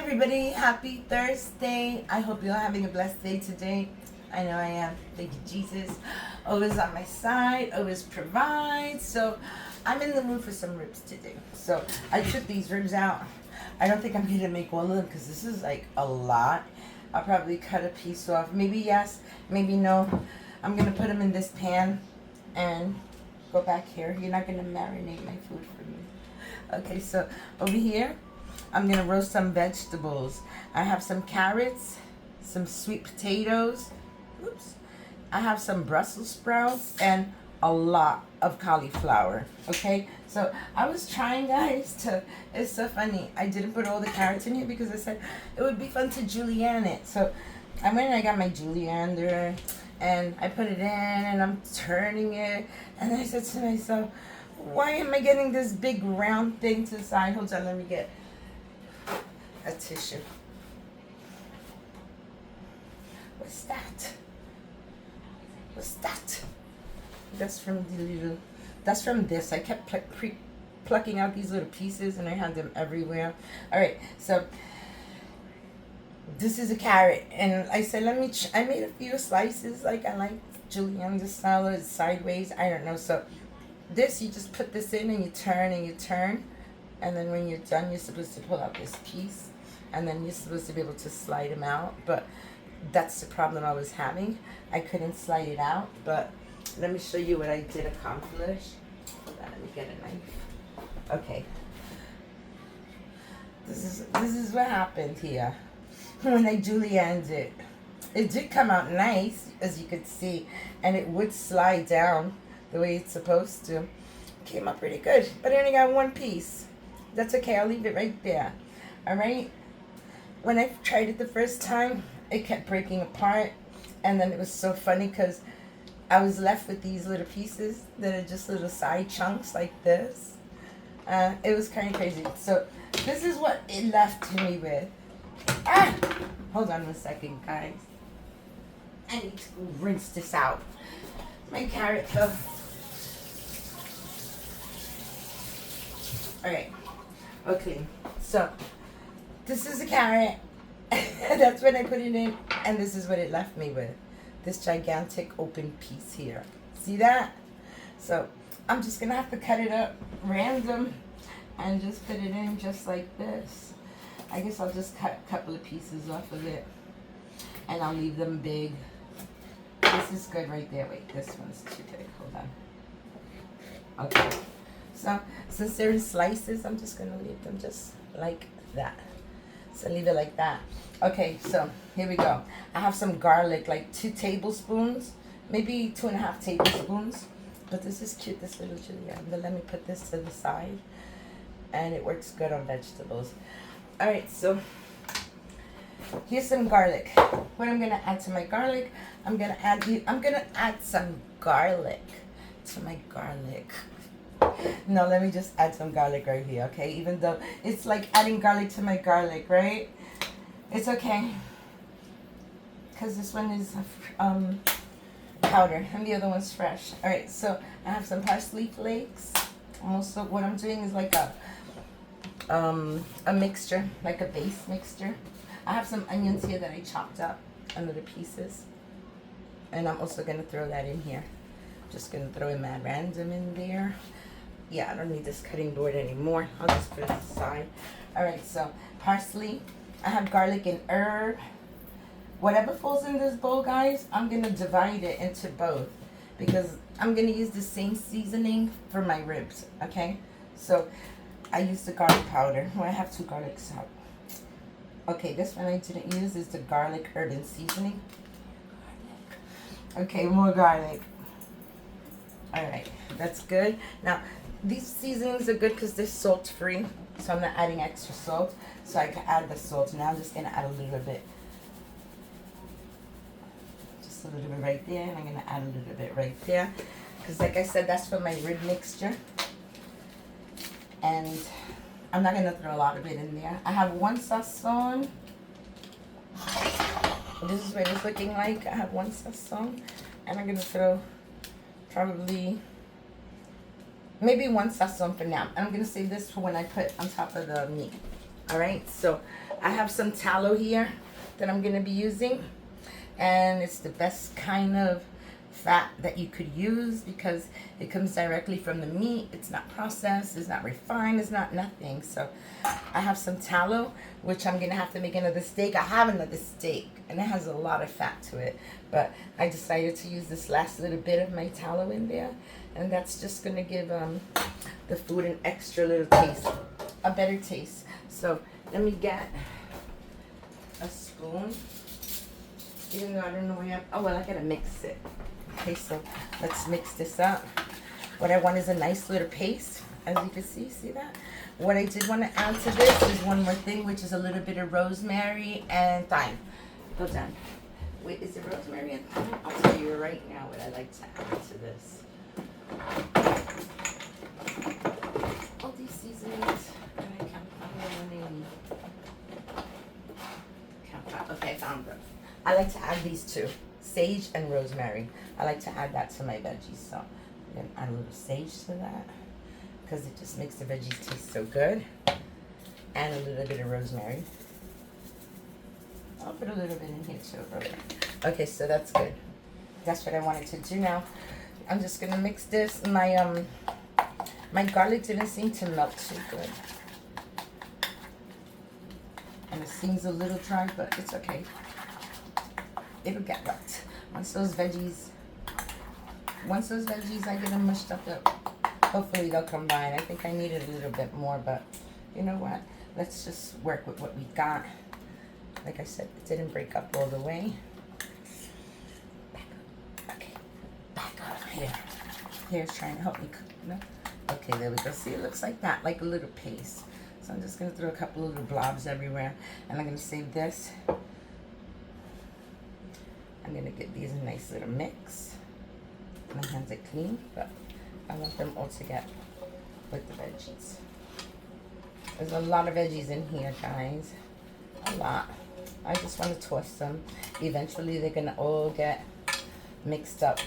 everybody, happy Thursday. I hope you're having a blessed day today. I know I am. Thank you, Jesus. Always on my side, always provides. So I'm in the mood for some ribs today. So I took these ribs out. I don't think I'm going to make all of them because this is like a lot. I'll probably cut a piece off. Maybe yes, maybe no. I'm going to put them in this pan and go back here. You're not going to marinate my food for me. Okay, so over here, I'm going to roast some vegetables. I have some carrots, some sweet potatoes. Oops. I have some Brussels sprouts and a lot of cauliflower. Okay, so I was trying, guys, to, it's so funny. I didn't put all the carrots in here because I said it would be fun to julienne it. So I went and I got my julienne and I put it in and I'm turning it. And I said to myself, why am I getting this big round thing to the side? Hold on, let me get a tissue. What's that? What's that? That's from the little. That's from this. I kept plucking out these little pieces, and I had them everywhere. All right, so this is a carrot, and I said, let me. I made a few slices, like I like julienne salad sideways. I don't know. So this, you just put this in, and you turn, and then when you're done, you're supposed to pull out this piece, and then you're supposed to be able to slide them out. But that's the problem I was having. I couldn't slide it out, but let me show you what I did accomplish. Hold on, let me get a knife. Okay. This is what happened here. When I julienned it. It did come out nice, as you could see, and it would slide down the way it's supposed to. Came out pretty good, but I only got one piece. That's okay, I'll leave it right there. Alright? When I tried it the first time, it kept breaking apart, and then it was so funny because I was left with these little pieces that are just little side chunks like this. It was kind of crazy. So this is what it left me with. Hold on a second, guys. I need to rinse this out. My carrot though. Alright. Okay. So this is a carrot. That's when I put it in, and this is what it left me with. This gigantic open piece here. See that? So I'm just gonna have to cut it up random and just put it in just like this. I guess I'll just cut a couple of pieces off of it, and I'll leave them big. This is good right there. Wait, this one's too big. Hold on. Okay. So since they're in slices, I'm just gonna leave them just like that. So leave it like that. Okay, so here we go. I have some garlic, like 2 tablespoons, maybe 2.5 tablespoons. But this is cute, this little julienne. But let me put this to the side, and it works good on vegetables. All right, so here's some garlic. What I'm gonna add to my garlic, I'm gonna add some garlic to my garlic. No, let me just add some garlic right here, okay? Even though it's like adding garlic to my garlic, right? It's okay. Because this one is powder and the other one's fresh. Alright, so I have some parsley flakes. Also, what I'm doing is like a mixture, like a base mixture. I have some onions here that I chopped up in little pieces. And I'm also going to throw that in here. Just going to throw in that random in there. Yeah, I don't need this cutting board anymore. I'll just put it aside. Alright, so parsley. I have garlic and herb. Whatever falls in this bowl, guys, I'm going to divide it into both. Because I'm going to use the same seasoning for my ribs. Okay? So, I use the garlic powder. Well, I have 2 garlics out. Okay, this one I didn't use is the garlic herb and seasoning. Okay, more garlic. Alright, that's good. Now, these seasonings are good because they're salt-free, so I'm not adding extra salt. So I can add the salt. Now I'm just going to add a little bit. Just a little bit right there, and I'm going to add a little bit right there. Because like I said, that's for my rib mixture. And I'm not going to throw a lot of it in there. I have 1 sazon. This is what it's looking like. I have 1 sazon. And I'm going to throw probably maybe 1 sazon for now. And I'm going to save this for when I put on top of the meat. All right, so I have some tallow here that I'm gonna be using, and it's the best kind of fat that you could use because it comes directly from the meat. It's not processed, it's not refined, it's not nothing. So I have some tallow, which I'm gonna have to make another steak. I have another steak and it has a lot of fat to it, but I decided to use this last little bit of my tallow in there, and that's just gonna give the food an extra little taste, a better taste. So let me get a spoon, even though I don't know where I am. Oh well, I gotta mix it. Okay, so let's mix this up. What I want is a nice little paste, as you can see that? What I did want to add to this is one more thing, which is a little bit of rosemary and thyme. Hold on. Wait, is it rosemary and thyme? I'll tell you right now what I like to add to this. All these seasonings, and I can't find them. Okay, I found them. I like to add these two, sage and rosemary. I like to add that to my veggies, so I'm going to add a little sage to that because it just makes the veggies taste so good. And a little bit of rosemary. I'll put a little bit in here too. Okay, so that's good. That's what I wanted to do now. I'm just going to mix this. My garlic didn't seem to melt too good. And it seems a little dry, but it's okay. It'll get wet. Once those veggies I get them mushed up, hopefully they'll combine. I think I needed a little bit more, but you know what? Let's just work with what we got. Like I said, it didn't break up all the way. Back up. Okay. Back up here. Here's trying to help me cook. No? Okay, there we go. See, it looks like that, like a little paste. So I'm just going to throw a couple little blobs everywhere. And I'm going to save this. I'm going to get these a nice little mix. My hands are clean, but I want them all to get with the veggies. There's a lot of veggies in here, guys. A lot. I just want to toss them. Eventually, they're going to all get mixed up.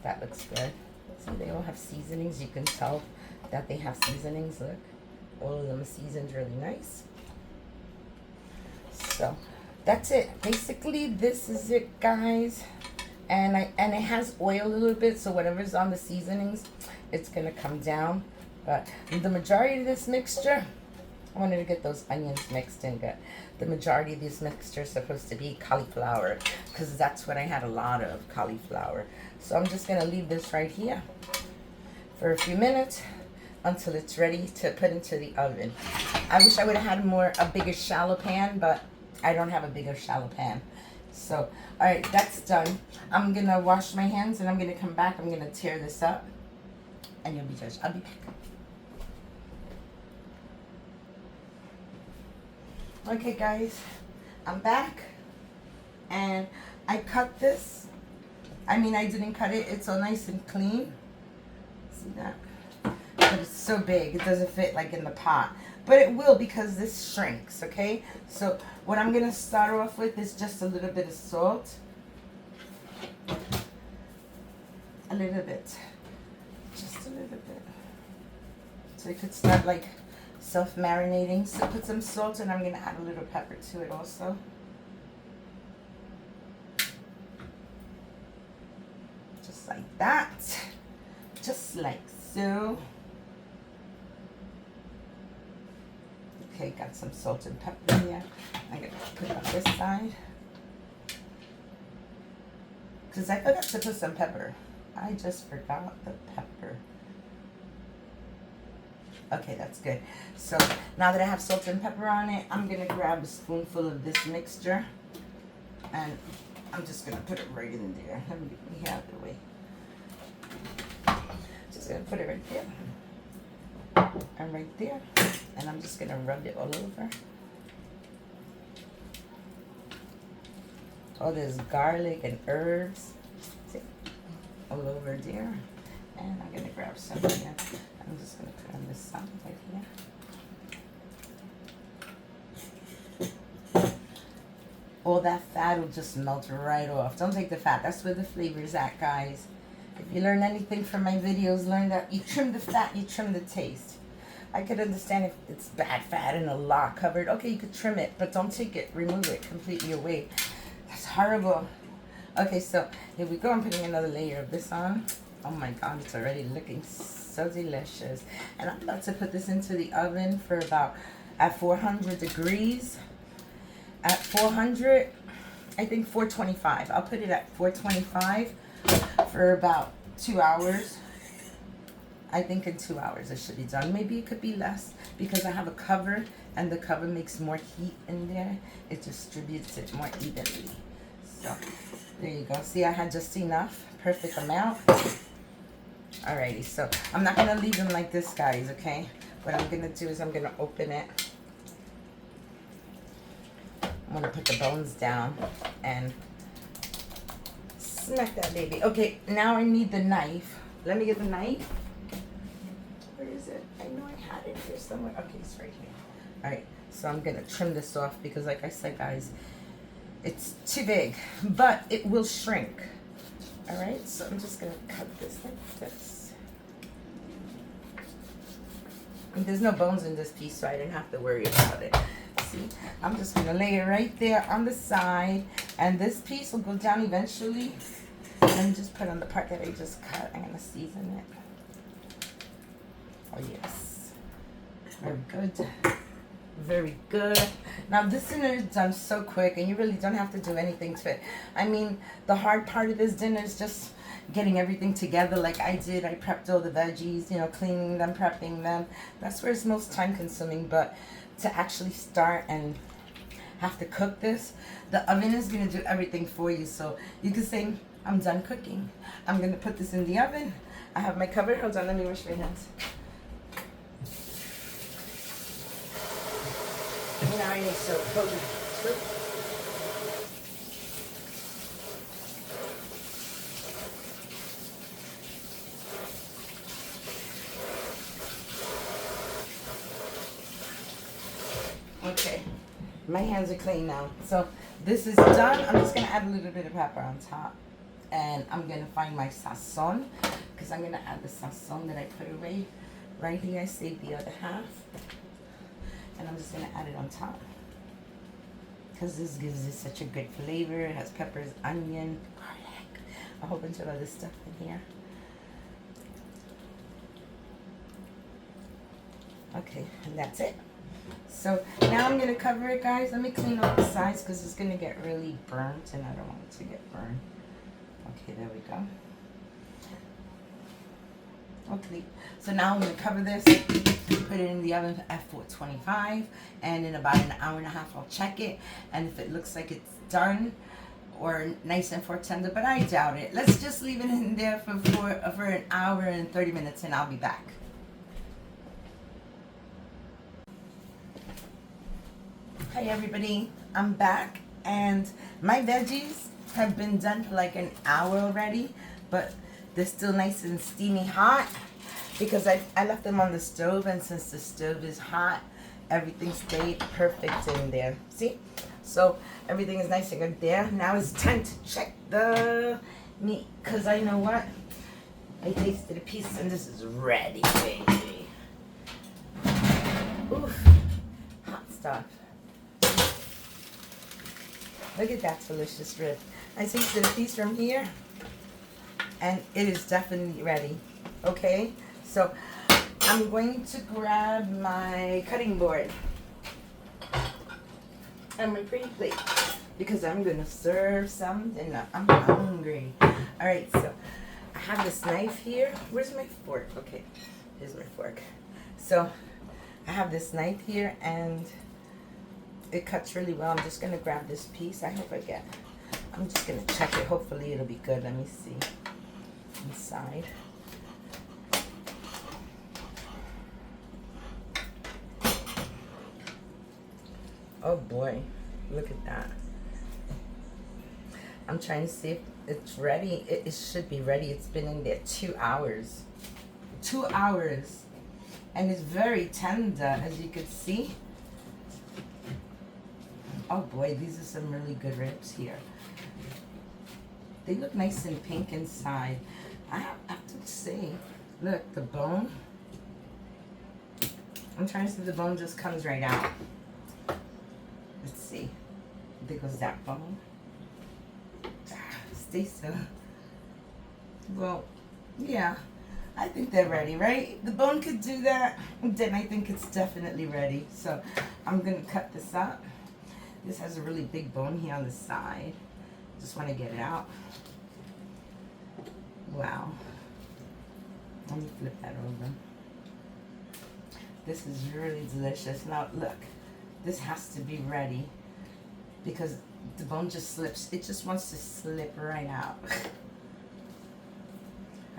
That looks good. See, they all have seasonings. You can tell that they have seasonings. Look. All of them seasoned really nice. So that's it. Basically, this is it, guys. And it has oil a little bit, so whatever's on the seasonings, it's gonna come down. But the majority of this mixture, I wanted to get those onions mixed in good. The majority of this mixture is supposed to be cauliflower, because that's what I had a lot of, cauliflower. So I'm just gonna leave this right here for a few minutes until it's ready to put into the oven. I wish I would have had a bigger shallow pan, but I don't have a bigger shallow pan. So, all right, that's done. I'm gonna wash my hands and I'm gonna come back. I'm gonna tear this up and you'll be judged. I'll be back. Okay, guys, I'm back and I cut this. I mean, I didn't cut it. It's all nice and clean. See that? But it's so big, it doesn't fit like in the pot. But it will because this shrinks, okay? So what I'm gonna start off with is just a little bit of salt. A little bit. Just a little bit. So it could start like self-marinating. So put some salt and I'm gonna add a little pepper to it also. Just like that. Just like so. Okay, got some salt and pepper here. I'm going to put it on this side. Because I forgot to put some pepper. I just forgot the pepper. Okay, that's good. So now that I have salt and pepper on it, I'm going to grab a spoonful of this mixture. And I'm just going to put it right in there. Let me get me out of the way. Just going to put it right there. And right there. And I'm just going to rub it all over. All this garlic and herbs. See? All over there. And I'm going to grab some here. I'm just going to put on this side right here. All that fat will just melt right off. Don't take the fat. That's where the flavor is at, guys. If you learn anything from my videos, learn that you trim the fat, you trim the taste. I could understand if it's bad fat and a lot covered. Okay, you could trim it, but don't take it, remove it completely away. That's horrible. Okay, so here we go. I'm putting another layer of this on. Oh my God, it's already looking so delicious. And I'm about to put this into the oven for about at 400 degrees. At 400, I think 425. I'll put it at 425 for about 2 hours. I think in 2 hours it should be done. Maybe it could be less because I have a cover and the cover makes more heat in there. It distributes it more evenly. So there you go. See, I had just enough, perfect amount. Alrighty, so I'm not gonna leave them like this, guys, okay? What I'm gonna do is I'm gonna open it. I'm gonna put the bones down and smack that baby. Okay, now I need the knife. Let me get the knife. Where is it? I know I had it here somewhere. Okay, it's right here. Alright, so I'm gonna trim this off because like I said, guys, it's too big, but it will shrink. Alright, so I'm just gonna cut this like this. And there's no bones in this piece, so I didn't have to worry about it. See, I'm just gonna lay it right there on the side, and this piece will go down eventually. And just put on the part that I just cut. I'm gonna season it. Oh yes, very good. Very good. Now this dinner is done so quick and you really don't have to do anything to it. I mean, the hard part of this dinner is just getting everything together like I did. I prepped all the veggies, you know, cleaning them, prepping them. That's where it's most time consuming. But to actually start and have to cook this, the oven is going to do everything for you. So you can say, I'm done cooking. I'm going to put this in the oven. I have my cover. Hold on, let me wash my hands. Now I need soap. Hold on. Soap. Okay, my hands are clean now. So this is done. I'm just gonna add a little bit of pepper on top, and I'm gonna find my sazon because I'm gonna add the sazon that I put away. Right here, I saved the other half. And I'm just going to add it on top because this gives it such a good flavor. It has peppers, onion, garlic, a whole bunch of other stuff in here. Okay, and that's it. So now I'm going to cover it, guys. Let me clean up the sides because it's going to get really burnt and I don't want it to get burned. Okay, there we go. Okay, so now I'm going to cover this, put it in the oven at 425, and in about an hour and a half I'll check it, and if it looks like it's done or nice and tender, but I doubt it. Let's just leave it in there for an hour and 30 minutes and I'll be back. Hi everybody, I'm back and my veggies have been done for like an hour already, but they're still nice and steamy hot because I left them on the stove, and since the stove is hot, everything stayed perfect in there. See? So everything is nice and good there. Now it's time to check the meat because I know what? I tasted a piece and this is ready, baby. Oof. Hot stuff. Look at that delicious rib. I tasted a piece from here. And it is definitely ready. Okay, so I'm going to grab my cutting board and my pretty plate because I'm gonna serve some dinner. I'm hungry. All right, so I have this knife here. Where's my fork? Okay, here's my fork. So I have this knife here and it cuts really well. I'm just gonna grab this piece. I hope I get. I'm just gonna check it. Hopefully it'll be good. Let me see. Inside. Oh boy, look at that. I'm trying to see if it's ready. It should be ready. It's been in there 2 hours. 2 hours. And it's very tender, as you can see. Oh boy, these are some really good ribs here. They look nice and pink inside. I have to say, look, the bone. I'm trying to see if the bone just comes right out. Let's see. There goes that bone. Stay still. Well, yeah. I think they're ready, right? The bone could do that, then I think it's definitely ready. So I'm gonna cut this up. This has a really big bone here on the side. Just want to get it out. Wow. Let me flip that over. This is really delicious. Now look, this has to be ready because the bone just slips. It just wants to slip right out.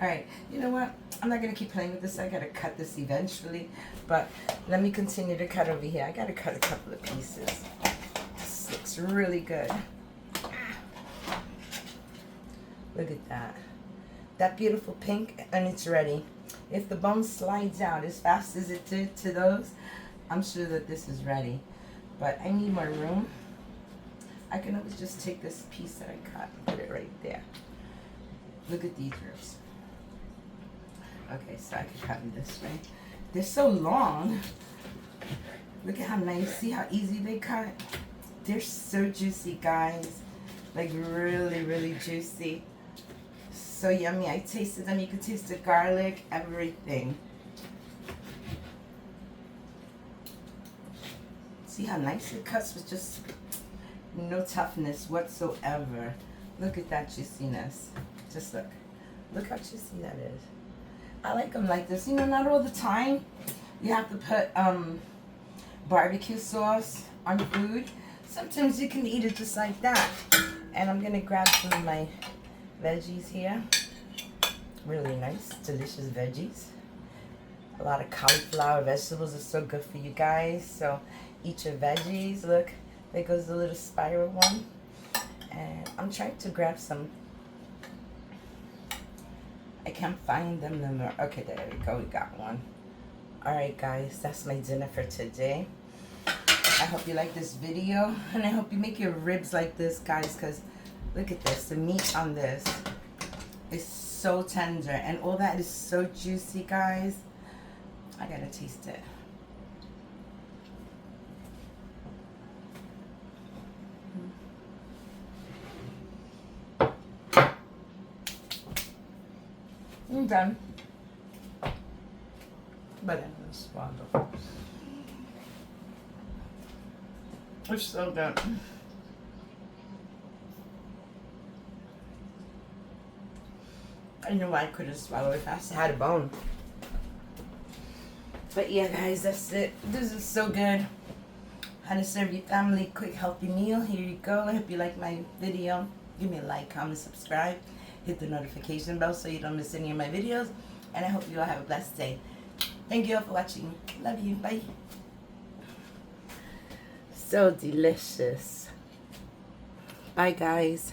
All right, you know what? I'm not gonna keep playing with this. I gotta cut this eventually, but let me continue to cut over here. I gotta cut a couple of pieces. This looks really good. Look at that. That beautiful pink, and it's ready. If the bone slides out as fast as it did to those, I'm sure that this is ready. But I need more room. I can always just take this piece that I cut and put it right there. Look at these ribs. Okay, so I can cut them this way. They're so long. Look at how nice. See how easy they cut? They're so juicy, guys. Like really, really juicy. So yummy. I tasted them. You can taste the garlic, everything. See how nice it cuts with just no toughness whatsoever. Look at that juiciness. Just look. Look how juicy that is. I like them like this. You know, not all the time you have to put barbecue sauce on food. Sometimes you can eat it just like that. And I'm going to grab some of my veggies here. Really nice, delicious veggies. A lot of cauliflower vegetables are so good for you guys. So eat your veggies. Look, there goes the little spiral one. And I'm trying to grab some. I can't find them no more. Okay, there we go. We got one. Alright, guys. That's my dinner for today. I hope you like this video. And I hope you make your ribs like this, guys. Because look at this. The meat on this is so tender. And all that is so juicy, guys. I gotta taste it. I'm done. But I'm gonna swallow. It's so good. I know I couldn't swallow it fast. I had a bone. But yeah, guys, that's it. This is so good. How to serve your family a quick, healthy meal. Here you go. I hope you like my video. Give me a like, comment, subscribe. Hit the notification bell so you don't miss any of my videos. And I hope you all have a blessed day. Thank you all for watching. Love you. Bye. So delicious. Bye, guys.